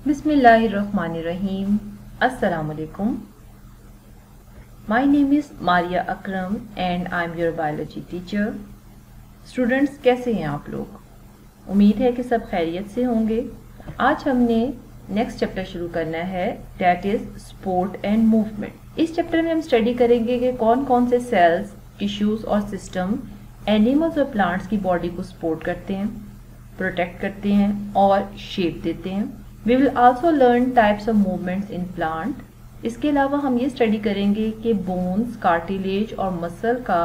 Bismillahirrahmanirrahim. Assalamualaikum. My name is Maria Akram and I am your biology teacher. Students, कैसे हैं आप लोग? उम्मीद है कि सब खैरियत से होंगे। आज हमने नेक्स्ट चैप्टर शुरू करना है, that is sport and movement. इस चैप्टर में हम स्टडी करेंगे कि कौन कौन से सेल्स, टिश्यूज और सिस्टम एनिमल्स और प्लांट्स की बॉडी को सपोर्ट करते हैं, प्रोटेक्ट करते हैं और शेप देते हैं। We will also learn types of movements in plant. इसके अलावा हम ये स्टडी करेंगे कि बोन्स, कार्टिलेज और मसल का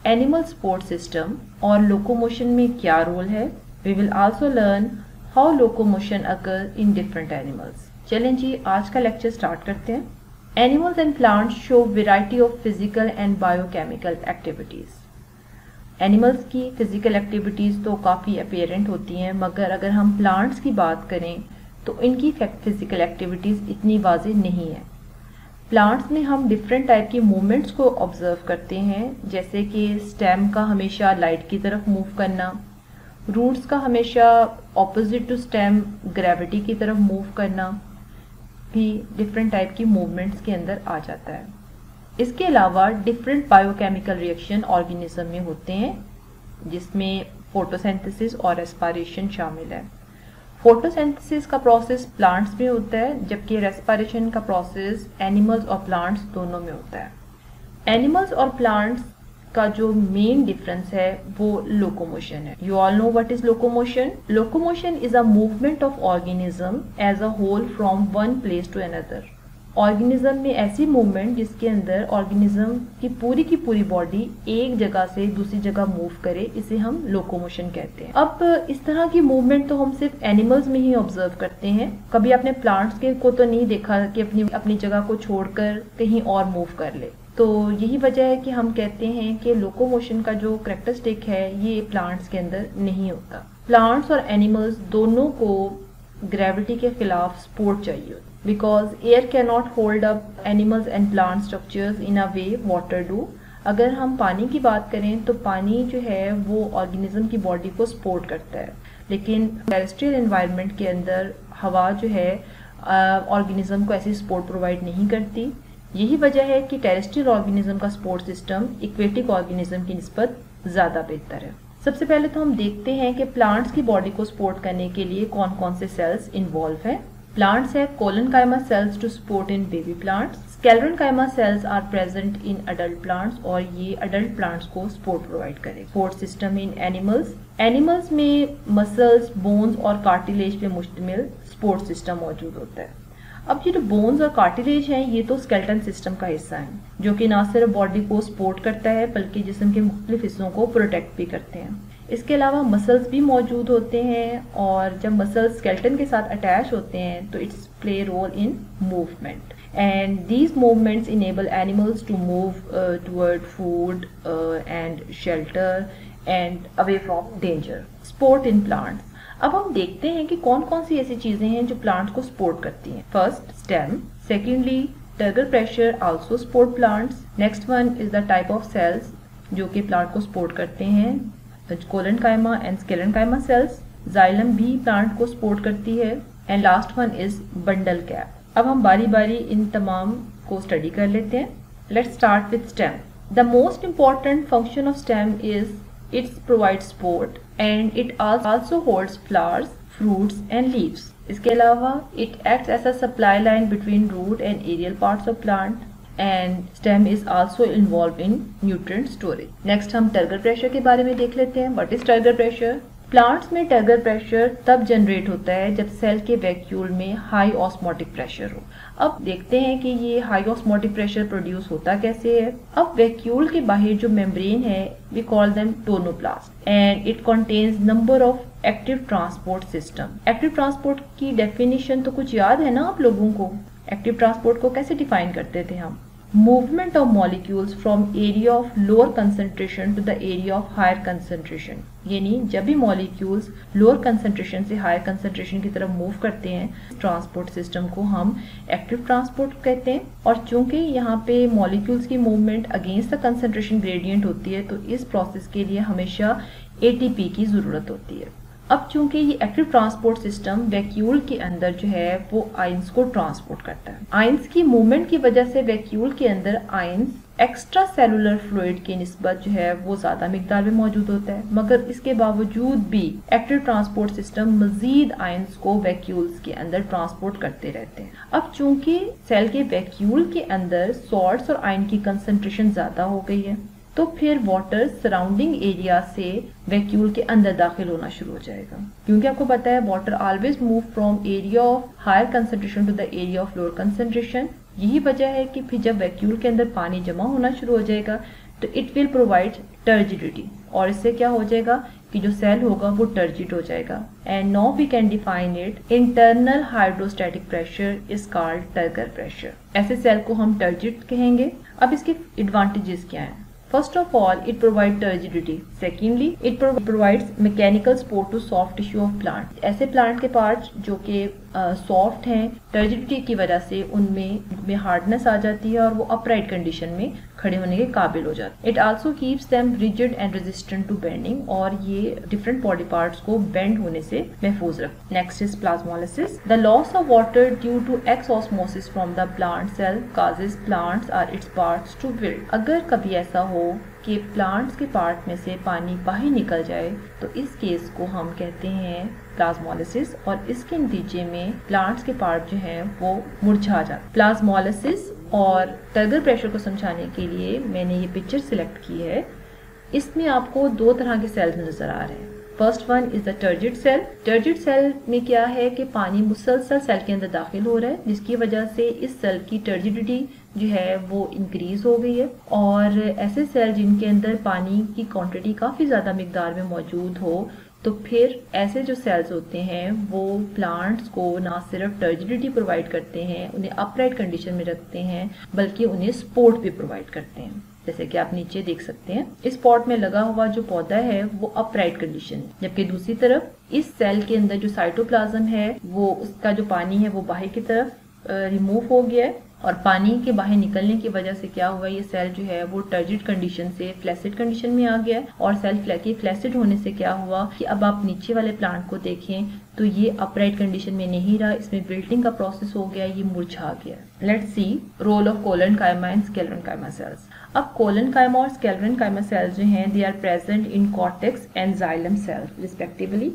एनिमल सपोर्ट सिस्टम और लोकोमोशन में क्या रोल है। We will also learn how locomotion occurs in different animals. चलें जी, आज का लेक्चर स्टार्ट करते हैं। Animals and plants show variety of physical and biochemical activities. Animals की फिजिकल एक्टिविटीज़ तो काफ़ी अपेरेंट होती हैं, मगर अगर हम प्लांट्स की बात करें तो इनकी फिजिकल एक्टिविटीज़ इतनी वाज़ेह नहीं है। प्लांट्स में हम डिफरेंट टाइप की मूवमेंट्स को ऑब्जर्व करते हैं, जैसे कि स्टेम का हमेशा लाइट की तरफ मूव करना, रूट्स का हमेशा ऑपोजिट टू स्टेम ग्रेविटी की तरफ मूव करना भी डिफरेंट टाइप की मूवमेंट्स के अंदर आ जाता है। इसके अलावा डिफरेंट बायोकेमिकल रिएक्शन ऑर्गेनिज्म में होते हैं, जिसमें फोटोसिंथेसिस और रेस्पिरेशन शामिल है। फोटोसिंथेसिस का प्रोसेस प्लांट्स में होता है, जबकि रेस्पिरेशन का प्रोसेस एनिमल्स और प्लांट्स दोनों में होता है। एनिमल्स और प्लांट्स का जो मेन डिफरेंस है वो लोकोमोशन है। You all know what is locomotion? Locomotion is a movement of organism as a whole from one place to another. Organism में ऐसी मूवमेंट जिसके अंदर ऑर्गेनिज्म की पूरी बॉडी एक जगह से दूसरी जगह मूव करे, इसे हम लोकोमोशन कहते हैं। अब इस तरह की मूवमेंट तो हम सिर्फ एनिमल्स में ही ऑब्जर्व करते हैं, कभी आपने प्लांट्स के को तो नहीं देखा कि अपनी जगह को छोड़कर कहीं और मूव कर ले। तो यही वजह है कि हम कहते हैं कि लोकोमोशन का जो कैरेक्टरिस्टिक है ये प्लांट्स के अंदर नहीं होता। प्लांट्स और एनिमल्स दोनों को ग्रेविटी के खिलाफ सपोर्ट चाहिए, because air cannot hold up animals and plant structures in a way water do. अगर हम पानी की बात करें तो पानी जो है वो ऑर्गेनिज्म की बॉडी को सपोर्ट करता है, लेकिन टेरेस्ट्रियल एनवायरनमेंट के अंदर हवा जो है ऑर्गेनिज्म को ऐसी सपोर्ट प्रोवाइड नहीं करती। यही वजह है कि टेरेस्ट्रियल ऑर्गेनिज्म का सपोर्ट सिस्टम इक्वेटिक ऑर्गेनिज्म की निस्बत ज़्यादा बेहतर है। सबसे पहले तो हम देखते हैं कि प्लांट्स की बॉडी को सपोर्ट करने के लिए कौन कौन से सेल्स इन्वॉल्व हैं। Plants have collenchyma cells to support in baby plants. Sclerenchyma cells are present in adult plants और ये adult plants को support provide करें। Support system in animals. Animals में muscles, bones और cartilage पे मुश्तमिल support system मौजूद होता है। अब ये जो बोन्स और कार्टिलेज हैं ये तो स्केलेटन सिस्टम का हिस्सा है, जो कि ना सिर्फ बॉडी को सपोर्ट करता है बल्कि जिस्म के मुख्तलिफ हिस्सों को प्रोटेक्ट भी करते हैं। इसके अलावा मसल्स भी मौजूद होते हैं, और जब मसल्स स्केलेटन के साथ अटैच होते हैं तो it's play role in movement, and these movements enable animals to move toward food and shelter and away from danger. Support in plants. अब हम देखते हैं कि कौन कौन सी ऐसी चीजें हैं जो प्लांट्स को सपोर्ट करती हैं। First, stem. Secondly, turgor pressure also support plants. Next one is the type of cells जो कि प्लांट को सपोर्ट करते हैं, collenchyma and sclerenchyma cells. Xylem भी प्लांट को सपोर्ट करती है, and last one is bundle cap. अब हम बारी बारी इन तमाम को स्टडी कर लेते हैं। Let's start with stem. The most important function of stem is its provide support and it also holds flowers, fruits and leaves. इसके अलावा it acts as a supply line between root and aerial parts of plant, and stem is also involve in nutrient storage. Next हम turgor pressure के बारे में देख लेते हैं। What is turgor pressure? Plants में टर्गर प्रेशर तब generate होता है जब सेल के वैक्यूल में हाई ऑस्मोटिक प्रेशर हो। अब देखते हैं कि ये हाई ऑस्मोटिक प्रेशर प्रोड्यूस होता कैसे है। अब वैक्यूल के बाहर जो मेम्ब्रेन है we call them tonoplast, and it contains number of active transport system. Active transport की डेफिनेशन तो कुछ याद है ना आप लोगों को? एक्टिव ट्रांसपोर्ट को कैसे डिफाइन करते थे हम? Movement of molecules from area of lower concentration to the area of higher concentration. यानी जब भी मॉलिक्यूल्स लोअर कंसंट्रेशन से हायर कंसंट्रेशन की तरफ मूव करते हैं, ट्रांसपोर्ट सिस्टम को हम एक्टिव ट्रांसपोर्ट कहते हैं। और चूंकि यहाँ पे मॉलिक्यूल्स की movement against the concentration gradient होती है, तो इस प्रोसेस के लिए हमेशा एटीपी की ज़रूरत होती है। अब चूंकि ये एक्टिव ट्रांसपोर्ट सिस्टम वैक्यूल के अंदर जो है वो आयंस को ट्रांसपोर्ट करता है। आयंस की मूवमेंट की वजह से वैक्यूल के अंदर आयंस एक्स्ट्रा सेलुलर फ्लूइड की निस्बत जो है वो ज्यादा मिकदार में मौजूद होता है, मगर इसके बावजूद भी एक्टिव ट्रांसपोर्ट सिस्टम मजीद आयंस को वैक्यूल्स के अंदर ट्रांसपोर्ट करते रहते हैं। अब चूंकि सेल के वैक्यूल के अंदर सॉल्ट्स और आयन की कंसंट्रेशन ज्यादा हो गई है, तो फिर वाटर सराउंडिंग एरिया से वैक्यूल के अंदर दाखिल होना शुरू हो जाएगा, क्योंकि आपको पता है water always move from area of higher concentration to the area of lower concentration. यही वजह है कि फिर जब वैक्यूल के अंदर पानी जमा होना शुरू हो जाएगा तो इट विल प्रोवाइड टर्जिडिटी, और इससे क्या हो जाएगा कि जो सेल होगा वो टर्जिड हो जाएगा। And now we can define it, internal hydrostatic pressure is called turgor pressure. ऐसे सेल को हम टर्जिड कहेंगे। अब इसके एडवांटेजेस क्या हैं? First of all, it provides turgidity. Secondly, it provides mechanical support to soft tissue of plant. ऐसे plant के पार्ट जो कि सॉफ्ट हैं, टर्जिडिटी की वजह से उनमें हार्डनेस आ जाती है और वो अपराइट कंडीशन में खड़े होने के काबिल हो जाते हैं। It also keeps them rigid and resistant to bending, और ये डिफरेंट बॉडी पार्ट्स को बेंड होने से महफूज रखते हैं। Next is plasmolysis. The loss of water due to exosmosis from the plant cell causes plants और इट्स पार्ट्स टू विल्ट। अगर कभी ऐसा हो कि प्लांट्स के पार्ट में से पानी बाहर निकल जाए तो इस केस को हम कहते हैं प्लाज्मोलिसिस, और इसके नतीजे में प्लांट्स के पार्ट जो हैं वो मुरझा जाते। प्लाज्मोलिसिस और टर्गर प्रेशर को समझाने के लिए मैंने ये पिक्चर सिलेक्ट की है। इसमें आपको दो तरह के सेल्स नजर आ रहे हैं। First one is the turgid cell. Turgid cell में क्या है कि पानी मुसलसल सेल के अंदर दाखिल हो रहा है, जिसकी वजह से इस सेल की टर्जिडिटी जो है वो इंक्रीज हो गई है। और ऐसे सेल जिनके अंदर पानी की क्वांटिटी काफी ज्यादा मिकदार में मौजूद हो, तो फिर ऐसे जो सेल्स होते हैं वो प्लांट्स को ना सिर्फ टर्जिडिटी प्रोवाइड करते हैं, उन्हें अपराइट कंडीशन में रखते हैं, बल्कि उन्हें सपोर्ट भी प्रोवाइड करते हैं। जैसे कि आप नीचे देख सकते हैं, इस पॉट में लगा हुआ जो पौधा है वो अपराइट कंडीशन है, जबकि दूसरी तरफ इस सेल के अंदर जो साइटोप्लाज्म है वो उसका जो पानी है वो बाहर की तरफ रिमूव हो गया है, और पानी के बाहर निकलने की वजह से क्या हुआ, ये सेल जो है वो टर्जिड कंडीशन से फ्लैसिड कंडीशन में आ गया है। और सेल फ्लैसिड होने से क्या हुआ कि अब आप नीचे वाले प्लांट को देखें तो ये अपराइट कंडीशन में नहीं रहा, इसमें विल्टिंग का प्रोसेस हो गया, ये मुरझा गया। Let's see role of collenchyma and sclerenchyma cells. अब कोलेनकाइमा और स्क्लेरेनकाइमा सेल्स जो हैं they are present in cortex and xylem cells respectively,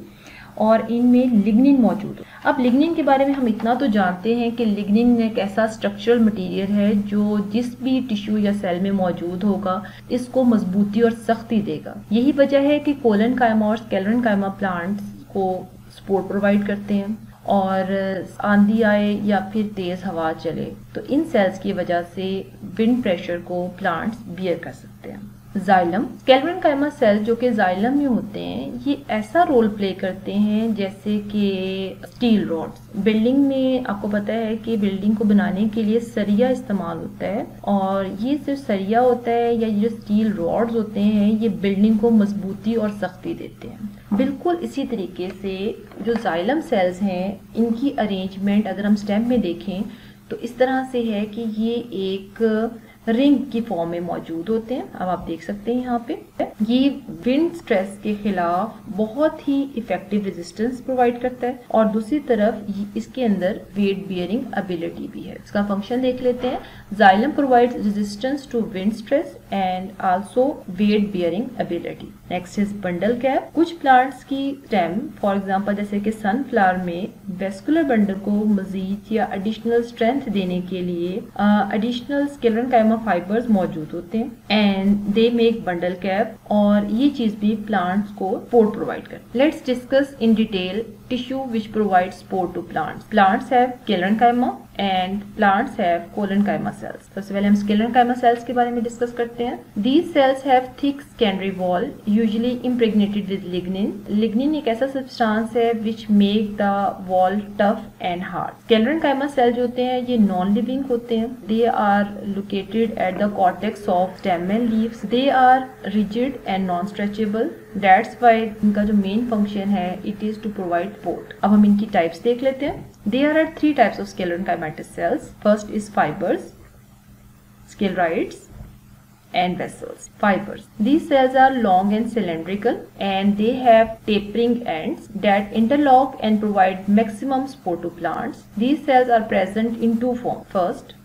और इनमें लिग्निन मौजूद है। अब लिग्निन के बारे में हम इतना तो जानते हैं कि लिग्निन एक ऐसा स्ट्रक्चरल मटेरियल है जो जिस भी टिश्यू या सेल में मौजूद होगा इसको मजबूती और सख्ती देगा। यही वजह है कि कोलेनकाइमा और स्क्लेरेनकाइमा प्लांट्स को सपोर्ट प्रोवाइड करते हैं, और आंधी आए या फिर तेज हवा चले तो इन सेल्स की वजह से विंड प्रेशर को प्लांट्स बियर कर सकते हैं। जाइलम, स्क्लेरेनकाइमा सेल जो कि जाइलम में होते हैं, ये ऐसा रोल प्ले करते हैं जैसे कि स्टील रॉड्स। बिल्डिंग में आपको पता है कि बिल्डिंग को बनाने के लिए सरिया इस्तेमाल होता है, और ये सिर्फ सरिया होता है या ये जो स्टील रॉड्स होते हैं ये बिल्डिंग को मजबूती और सख्ती देते हैं। बिल्कुल इसी तरीके से जो जाइलम सेल्स हैं इनकी अरेंजमेंट अगर हम स्टेम में देखें तो इस तरह से है कि ये एक रिंग की फॉर्म में मौजूद होते हैं। अब आप देख सकते हैं यहाँ पे ये विंड स्ट्रेस के खिलाफ बहुत ही इफेक्टिव रेजिस्टेंस प्रोवाइड करता है, और दूसरी तरफ इसके अंदर वेट बियरिंग एबिलिटी भी है। इसका फंक्शन देख लेते हैं। Xylem provides resistance to wind stress and also weight bearing ability. Next is bundle cap. कुछ प्लांट्स की स्टेम फॉर एग्जांपल जैसे कि सनफ्लावर में वेस्कुलर बंडल को मजीद या एडिशनल स्ट्रेंथ देने के लिए एडिशनल स्क्लेरेनकाइमा फाइबर्स मौजूद होते हैं, and they make bundle cap, और ये चीज भी प्लांट्स को सपोर्ट प्रोवाइड करती है। Let's discuss in detail tissue which provides support to plants. Plants have sclerenchyma and plants have collenchyma cells. सबसे पहले हम sclerenchyma cells के बारे में डिस्कस करते हैं। These cells have thick secondary wall, usually impregnated with lignin. Lignin एक ऐसा सब्सटेंस है which make the wall tough and hard. Sclerenchyma cells जो होते हैं ये नॉन लिविंग होते हैं। They are located at the cortex of stem and leaves. They are rigid and non-stretchable. That's why इनका जो मेन फंक्शन है it is to provide support. अब हम इनकी टाइप्स देख लेते हैं। There are 3 types of sclerenchymatous cells. First is fibers, sclerites, and vessels. Fibers. These cells are long and cylindrical and they have tapering ends that interlock and provide maximum support to plants. These cells are present in two forms. First,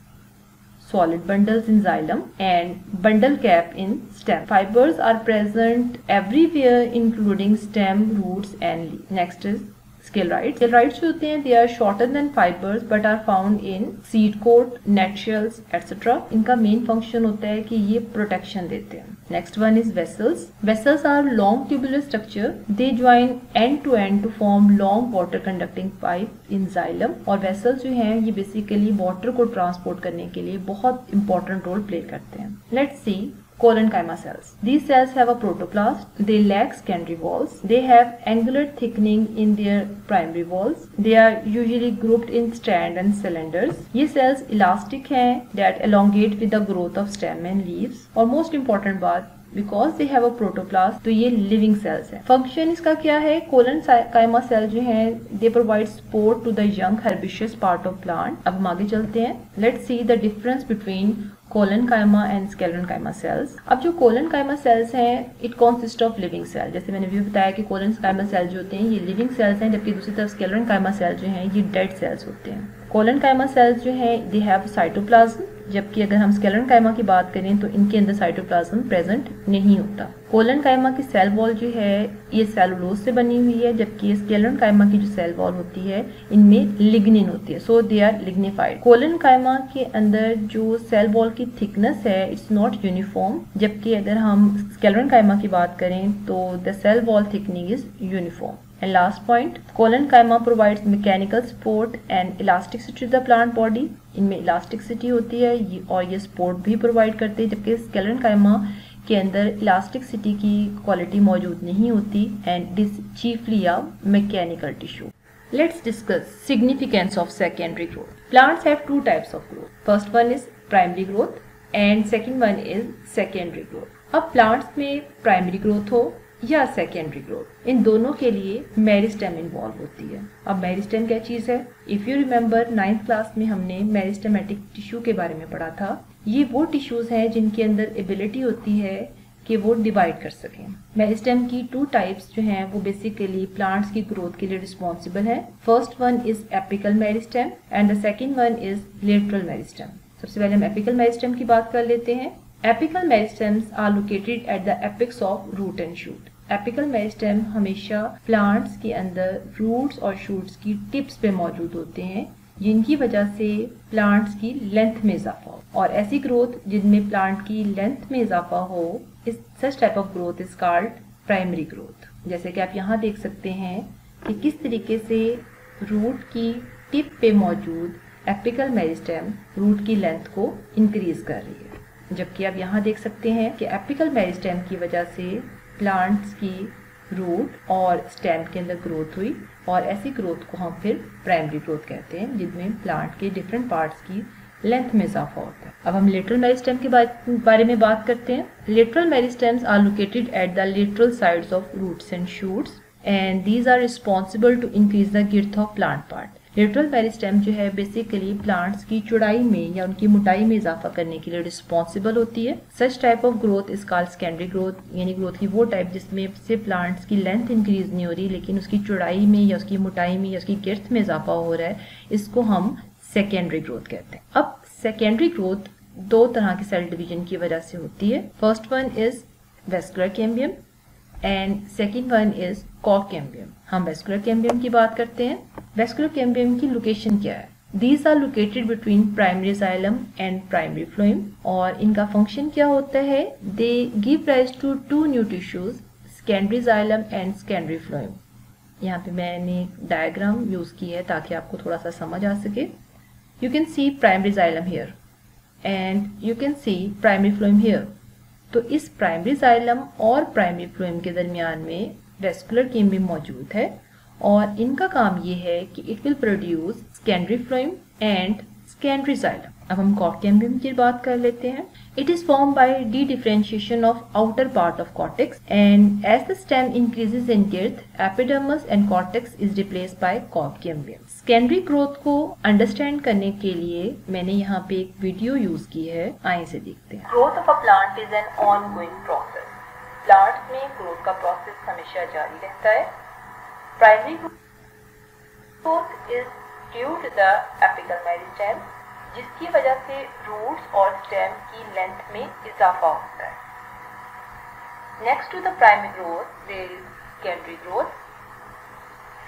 solid bundles in xylem and bundle cap in stem. Fibers are present everywhere including stem, roots and leaves. Next is sclerites. Sclerites जो होते हैं they are shorter than fibers but are found in seed coat, netshells, etc. इनका main function होता है कि ये protection देते हैं. Next one is vessels. Vessels are long tubular structure. They join end to end to form long water conducting pipe in xylem. और vessels जो हैं ये basically water को transport करने के लिए बहुत important role play करते हैं. Let's see collenchyma cells. These cells have a protoplast. They lack secondary walls. They have angular thickening in their primary walls. They are usually grouped in strand and cylinders. ये cells elastic हैं that elongate with the growth of stem and leaves. और most important बात, because they have a protoplast, तो ये living cells हैं. Function इसका क्या है? collenchyma cells जो हैं they provide support to the young herbaceous part of plant. अब हम आगे चलते हैं. Let's see the difference between collenchyma and sclerenchyma cells. अब जो collenchyma cells हैं it consist of living cell. जैसे मैंने भी बताया कि collenchyma cells जो होते हैं ये living cells हैं, जबकि दूसरी तरफ sclerenchyma cells जो हैं ये dead cells होते हैं. collenchyma cells जो हैं they have cytoplasm, जबकि अगर हम sclerenchyma की बात करें तो इनके अंदर cytoplasm present नहीं होता. collenchyma की सेल वॉल जो है ये सेलुलोज से बनी हुई है, जबकि sclerenchyma की जो सेल वॉल होती है इनमें लिग्निन होती है, so they are lignified. collenchyma के अंदर जो सेल वॉल की थिकनेस है इट्स नॉट यूनिफॉर्म, जबकि अगर हम sclerenchyma की बात करें तो the cell wall thickening is uniform. And last point, collenchyma provides mechanical support and elasticity to the plant body. इनमें elasticity होती है और ये support भी provide करते हैं, जबकि sclerenchyma के अंदर elasticity की quality मौजूद नहीं होती and it is chiefly a mechanical tissue. Let's discuss significance of secondary growth. Plants have two types of growth. First one is primary growth and second one is secondary growth. अब plants में primary growth हो या secondary growth, इन दोनों के लिए meristem involve होती है. अब मेरिस्टेम क्या चीज है? If you remember 9th class में हमने मेरिस्टेमेटिक टिश्यू के बारे में पढ़ा था. ये वो टिश्यूज हैं जिनके अंदर एबिलिटी होती है कि वो डिवाइड कर सकें. मेरिस्टेम की 2 टाइप्स जो हैं वो बेसिकली प्लांट्स की ग्रोथ के लिए रिस्पॉन्सिबल है. First one is apical meristem and the second one is lateral meristem. सबसे पहले हम एपिकल मेरिस्टेम की बात कर लेते हैं. Apical meristems are located at the apex of root and shoot. Apical meristem हमेशा प्लांट्स के अंदर रूट्स और शूट्स की टिप्स पे मौजूद होते हैं, जिनकी वजह से प्लांट्स की लेंथ में इजाफा हो. और ऐसी ग्रोथ जिनमें प्लांट की लेंथ में इजाफा हो, इस such type of growth is called primary growth. जैसे कि आप यहाँ देख सकते हैं कि किस तरीके से रूट की टिप पे मौजूद एपिकल मेरिस्टेम रूट की लेंथ को इंक्रीज कर रही है, जबकि आप यहाँ देख सकते हैं कि एपिकल मेरिस्टेम की वजह से प्लांट्स की रूट और स्टेम के अंदर ग्रोथ हुई, और ऐसी ग्रोथ को हम फिर प्राइमरी ग्रोथ कहते हैं, जिनमें प्लांट के डिफरेंट पार्ट्स की लेंथ में इजाफा होता है. अब हम लेटरल मेरिस्टेम के बारे में बात करते हैं. Lateral meristems are located at the lateral sides of roots and shoots and these are responsible to increase the girth of plant part. Lateral meristem जो है बेसिकली प्लांट्स की चौड़ाई में या उनकी मोटाई में इजाफा करने के लिए रिस्पॉन्सिबल होती है. Such type of growth is called secondary growth, यानी ग्रोथ की वो टाइप जिसमें से प्लांट्स की लेंथ इंक्रीज नहीं हो रही लेकिन उसकी चौड़ाई में या उसकी मोटाई में या उसकी गिर्थ में इजाफा हो रहा है, इसको हम सेकेंडरी ग्रोथ कहते हैं. अब सेकेंडरी ग्रोथ 2 तरह के सेल डिवीजन की वजह से होती है. First one is vascular cambium and second one is cork cambium. हम वेस्कुलर कैम्बियम की बात करते हैं. वेस्कुलर कैम्बियम की लोकेशन क्या है? These are located between primary xylem and primary phloem, और इनका फंक्शन क्या होता है? They give rise to 2 new tissues, secondary xylem and secondary phloem. यहाँ पे मैंने डायग्राम यूज की है ताकि आपको थोड़ा सा समझ आ सके. You can see primary xylem here and you can see primary phloem here. तो इस प्राइमरी xylem और प्राइमरी phloem के दरमियान में वेस्कुलर कैम्बियम मौजूद है, और इनका काम ये है कि it will produce secondary phloem and secondary xylem. अब हम कॉर्ड कैम्बियम की बात कर लेते हैं। It is form by dedifferentiation of outer part of cortex and as the stem increases in girth, epidermis and cortex is replaced by cork cambium. Secondary growth को understand करने के लिए मैंने यहाँ पे एक वीडियो यूज की है, आइए इसे देखते हैं। Growth of a plant is an ongoing process. Plants में ग्रोथ का प्रोसेस हमेशा जारी रहता है। Primary growth is due to the apical meristem, जिसकी वजह से रूट्स और स्टेम की लेंथ में इजाफा होता है। Next to the primary growth there is secondary growth.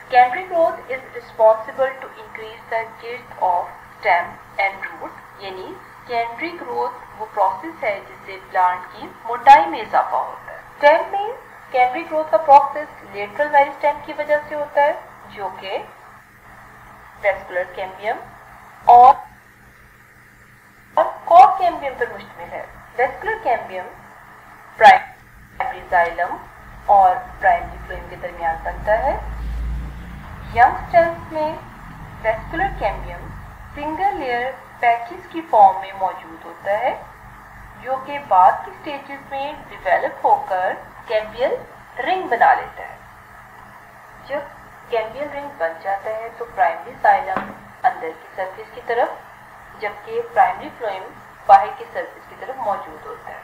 Secondary growth is responsible to increase the girth of stem and root, यानी सेकेंडरी ग्रोथ वो प्रोसेस है जिससे प्लांट की मोटाई में इजाफा होता है। स्टेम में सेकेंडरी ग्रोथ का प्रोसेस लेटरल मेरिस्टेम की वजह से होता है, जो कि वेस्कुलर कैम्बियम और कॉर्ड कैम्बियम पर मुश्तमिल है। वेस्कुलर कैम्बियम प्राइमरी जाइलम और प्राइमरी फ्लोएम के दरमियान बनता है। यंग स्टेम्स में vascular cambium single layer patches की फॉर्म में मौजूद होता है, जो कि बाद की स्टेजेस में डिवेलप होकर कैम्बियल रिंग बना लेता है। जब कैम्बियल रिंग बन जाता है तो प्राइमरी जाइलम अंदर की सरफेस की तरफ, जबकि प्राइमरी फ्लोएम बाहर की सरफेस की तरफ मौजूद होता है।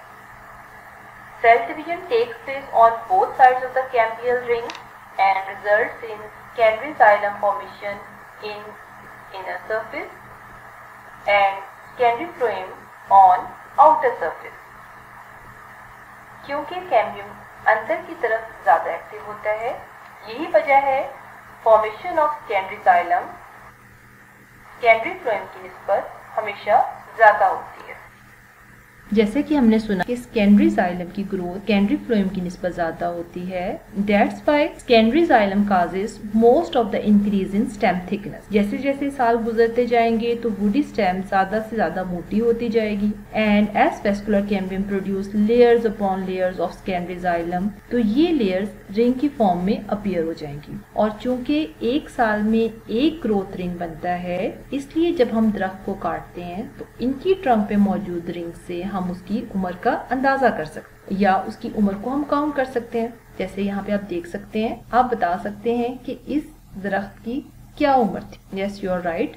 Cell division takes place on both sides of the cambial ring and results in secondary xylem formation in inner surface and secondary phloem on outer surface. क्योंकि कैम्बियम अंदर की तरफ ज्यादा एक्टिव होता है, यही वजह है formation of secondary xylem secondary phloem की निस्बत हमेशा ज्यादा होती है। जैसे कि हमने सुना कि सेकेंडरी जाइलम की ग्रोथ सेकेंडरी फ्लोएम की निस्बत ज्यादा होती है। That's why secondary xylem causes most of the increase in stem thickness. जैसे जैसे साल गुजरते जाएंगे तो वुडी स्टेम ज्यादा से ज्यादा मोटी होती जाएगी। And as vascular cambium produce layers upon layers of secondary xylem, तो ये लेयर्स रिंग की फॉर्म में अपीयर हो जाएंगी। और चूंकि एक साल में एक ग्रोथ रिंग बनता है, इसलिए जब हम दरख्त को काटते हैं तो इनकी ट्रंक पे मौजूद रिंग से हम उसकी उम्र का अंदाजा कर सकते हैं या उसकी उम्र को हम काउंट कर सकते हैं। जैसे यहाँ पे आप देख सकते हैं, आप बता सकते हैं कि इस दरख्त की क्या उम्र थी। यस, यू आर राइट,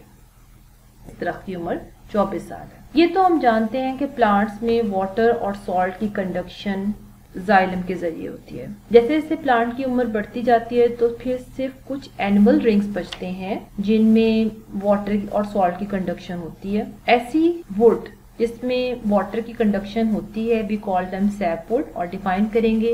इस दरख्त की उम्र 24 साल है। ये तो हम जानते हैं कि प्लांट्स में वाटर और सॉल्ट की कंडक्शन जाइलम के जरिए होती है। जैसे जैसे प्लांट की उम्र बढ़ती जाती है तो फिर सिर्फ कुछ एनिमल रिंग्स बचते हैं जिनमें वाटर और सॉल्ट की कंडक्शन होती है। ऐसी वुड जिसमें वाटर की कंडक्शन होती है we call them sap wood, और डिफाइन करेंगे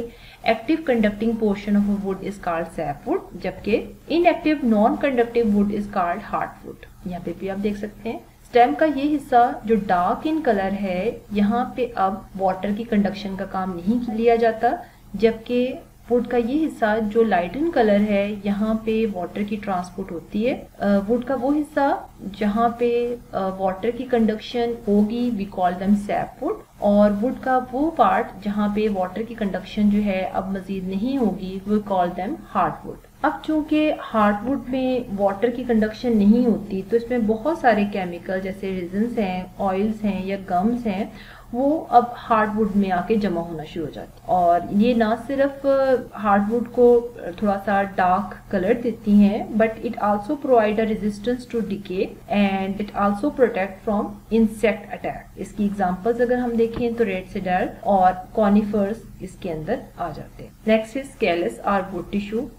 active conducting portion of a wood is called sap wood, जबकि inactive non conductive wood is called hardwood. यहाँ पे भी आप देख सकते हैं स्टेम का ये हिस्सा जो डार्क इन कलर है, यहाँ पे अब वाटर की कंडक्शन का काम नहीं लिया जाता, जबकि वुड का ये हिस्सा जो लाइट इन कलर है, यहाँ पे वाटर की ट्रांसपोर्ट होती है। वुड का वो हिस्सा जहाँ पे वाटर की कंडक्शन होगी we call them sap wood, और वुड का वो पार्ट जहाँ पे वाटर की कंडक्शन जो है अब मजीद नहीं होगी वी कॉल देम हार्डवुड। अब चूंकि हार्डवुड में वाटर की कंडक्शन नहीं होती तो इसमें बहुत सारे केमिकल जैसे रेजिन्स हैं, ऑयल्स हैं या गम्स हैं, वो अब हार्डवुड में आके जमा होना शुरू हो जाती है। और ये ना सिर्फ हार्डवुड को थोड़ा सा डार्क कलर देती हैं, but it also provide a resistance to decay and it also protect from insect attack. इसकी एग्जांपल्स अगर हम देखें तो रेड सीडर और कॉनिफर्स इसके अंदर आ जाते हैं। नेक्स्ट इज कैलस और वुड टिश्यू।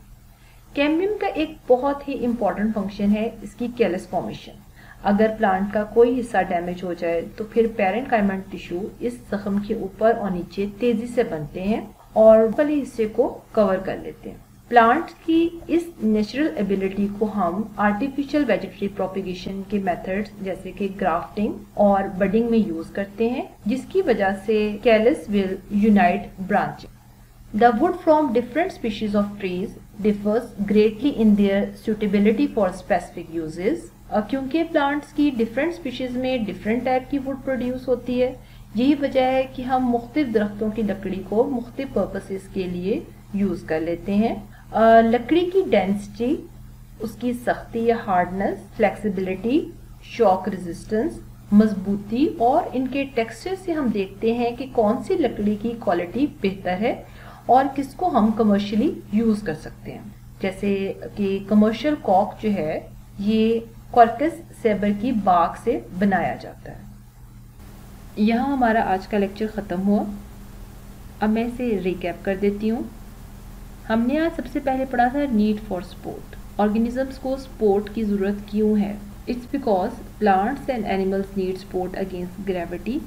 कैम्बियम का एक बहुत ही इंपॉर्टेंट फंक्शन है इसकी कैलस फॉर्मेशन। अगर प्लांट का कोई हिस्सा डैमेज हो जाए तो फिर पैरेन्काइमल टिश्यू इस जख्म के ऊपर और नीचे तेजी से बनते हैं और वाले हिस्से को कवर कर लेते हैं। प्लांट की इस नेचुरल एबिलिटी को हम आर्टिफिशियल वेजिटेटिव प्रोपिगेशन के मेथड्स जैसे कि ग्राफ्टिंग और बडिंग में यूज करते हैं, जिसकी वजह से callus will unite branches. The wood from different species of trees differs greatly in their suitability for specific uses. क्योंकि प्लांट्स की डिफरेंट स्पीशीज में डिफरेंट टाइप की वुड प्रोड्यूस होती है, यही वजह है कि हम मुख्तलिफ दरख्तों की लकड़ी को मुख्तलिफ पर्पसेस के लिए यूज कर लेते हैं। लकड़ी की डेंसिटी, उसकी सख्ती या हार्डनेस, फ्लेक्सिबिलिटी, शॉक रेजिस्टेंस, मजबूती और इनके टेक्सचर से हम देखते हैं कि कौन सी लकड़ी की क्वालिटी बेहतर है और किसको हम कमर्शियली यूज़ कर सकते हैं। जैसे कि कमर्शियल कॉक जो है ये क्वार्कस सेबर की बाग से बनाया जाता है। यहाँ हमारा आज का लेक्चर ख़त्म हुआ। अब मैं इसे रिकैप कर देती हूँ। हमने आज सबसे पहले पढ़ा था नीड फॉर सपोर्ट। ऑर्गेनिजम्स को सपोर्ट की ज़रूरत क्यों है? It's because plants and animals need support against gravity.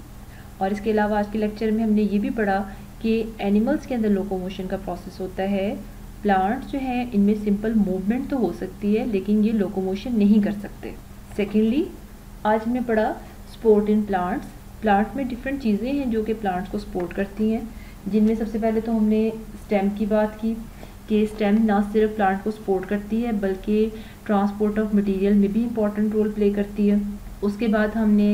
और इसके अलावा आज के लेक्चर में हमने ये भी पढ़ा कि एनिमल्स के अंदर लोकोमोशन का प्रोसेस होता है। प्लांट्स जो हैं इनमें सिंपल मूवमेंट तो हो सकती है लेकिन ये लोकोमोशन नहीं कर सकते। सेकेंडली आज हमने पढ़ा सपोर्ट इन प्लांट्स। प्लांट में डिफरेंट चीज़ें हैं जो कि प्लांट्स को सपोर्ट करती हैं, जिनमें सबसे पहले तो हमने स्टेम की बात की कि स्टेम ना सिर्फ प्लांट को सपोर्ट करती है बल्कि ट्रांसपोर्ट ऑफ मटेरियल में भी इम्पॉर्टेंट रोल प्ले करती है। उसके बाद हमने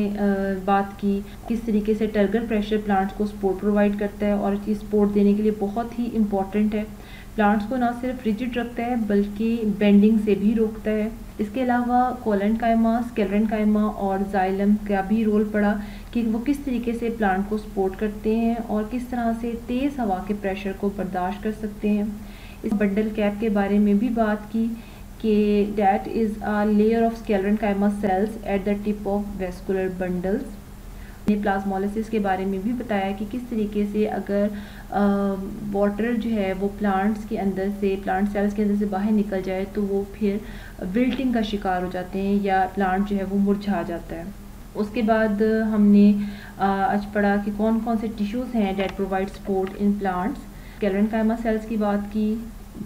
बात की किस तरीके से टर्गर प्रेशर प्लांट्स को सपोर्ट प्रोवाइड करता है और ये सपोर्ट देने के लिए बहुत ही इम्पॉर्टेंट है। प्लांट्स को ना सिर्फ रिजिड रखता है बल्कि बेंडिंग से भी रोकता है। इसके अलावा कोलेनकाइमा, स्क्लेरेनकाइमा और जाइलम का भी रोल पड़ा कि वो किस तरीके से प्लांट को सपोर्ट करते हैं और किस तरह से तेज़ हवा के प्रेशर को बर्दाश्त कर सकते हैं। इस बंडल कैप के बारे में भी बात की कि that is a layer of sclerenchyma cells at the tip of vascular bundles. ने प्लाज्मोलिसिस के बारे में भी बताया कि किस तरीके से अगर वाटर जो है वो प्लांट्स के अंदर से, प्लांट सेल्स के अंदर से बाहर निकल जाए तो वो फिर विल्टिंग का शिकार हो जाते हैं या प्लांट जो है वो मुरझा जाता है। उसके बाद हमने आज पढ़ा कि कौन कौन से टिश्यूज़ हैं that provide support in plants. Sclerenchyma cells की बात की।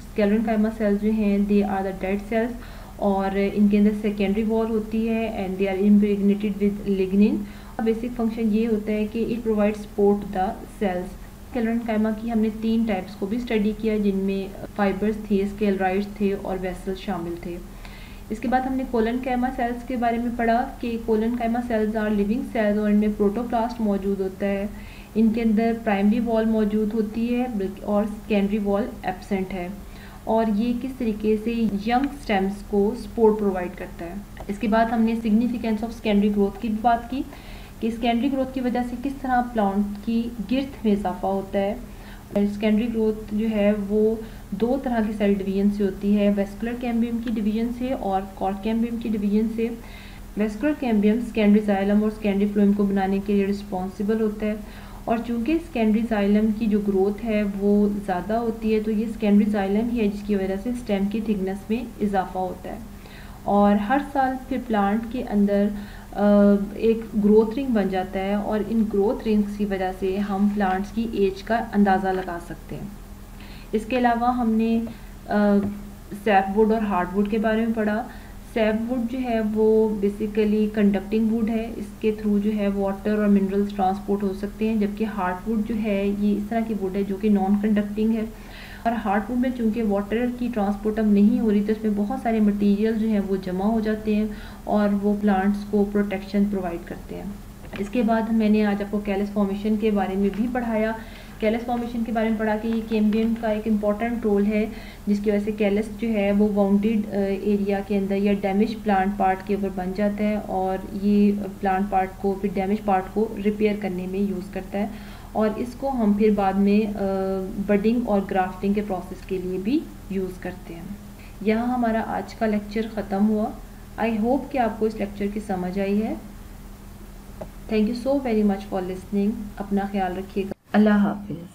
स्क्लेरेनकाइमा सेल्स जो हैं they are the dead cells और इनके अंदर सेकेंडरी वॉल होती है and they are impregnated with lignin. Basic function ये होता है कि it provide support the cells. Sclerenchyma की हमने 3 टाइप्स को भी स्टडी किया जिनमें फाइबर्स थे, स्केलराइड्स थे और वेसल्स शामिल थे। इसके बाद हमने कोलेनकाइमा सेल्स के बारे में पढ़ा कि collenchyma cells are living cells और इनमें प्रोटोप्लास्ट मौजूद होता है। इनके अंदर प्राइमरी वॉल मौजूद होती है और सेकेंडरी वॉल एब्सेंट है और ये किस तरीके से यंग स्टेम्स को सपोर्ट प्रोवाइड करता है। इसके बाद हमने सिग्निफिकेंस ऑफ सेकेंडरी ग्रोथ की भी बात की कि सेकेंडरी ग्रोथ की वजह से किस तरह प्लांट की गिर्थ में इजाफा होता है। सेकेंडरी ग्रोथ जो है वो 2 तरह के सेल डिवीजन से होती है, वेस्कुलर कैम्बियम की डिवीजन से और कॉर्क कैम्बियम की डिवीजन से। वेस्कुलर कैम्बियम सेकेंडरी जाइलम और सेकेंडरी फ्लोएम को बनाने के लिए रिस्पॉन्सिबल होता है और चूंकि सेकेंडरी जाइलम की जो ग्रोथ है वो ज़्यादा होती है तो ये सेकेंडरी जाइलम ही है जिसकी वजह से स्टेम की थिकनेस में इजाफा होता है और हर साल फिर प्लांट के अंदर एक ग्रोथ रिंग बन जाता है और इन ग्रोथ रिंग्स की वजह से हम प्लांट्स की एज का अंदाज़ा लगा सकते हैं। इसके अलावा हमने सैपवुड और हार्डवुड के बारे में पढ़ा। सैपवुड जो है वो बेसिकली कंडक्टिंग वुड है, इसके थ्रू जो है वाटर और मिनरल्स ट्रांसपोर्ट हो सकते हैं, जबकि हार्डवुड जो है ये इस तरह की वुड है जो कि नॉन कंडक्टिंग है। और हार्डवुड में चूंकि वाटर की ट्रांसपोर्ट अब नहीं हो रही तो इसमें बहुत सारे मटेरियल जो हैं वो जमा हो जाते हैं और वो प्लांट्स को प्रोटेक्शन प्रोवाइड करते हैं। इसके बाद मैंने आज आपको कैलस फॉर्मेशन के बारे में भी पढ़ाया। कैलस फॉर्मेशन के बारे में पढ़ा कि ये कैम्बियम का एक इम्पॉर्टेंट रोल है जिसकी वजह से कैलस जो है वो वाउंडेड एरिया के अंदर या डैमेज प्लांट पार्ट के ऊपर बन जाता है और ये प्लांट पार्ट को फिर डैमेज पार्ट को रिपेयर करने में यूज़ करता है और इसको हम फिर बाद में बडिंग और ग्राफ्टिंग के प्रोसेस के लिए भी यूज़ करते हैं। यहाँ हमारा आज का लेक्चर ख़त्म हुआ। आई होप कि आपको इस लेक्चर की समझ आई है। Thank you so very much for listening. अपना ख्याल रखिएगा। अल्लाह हाफिज़।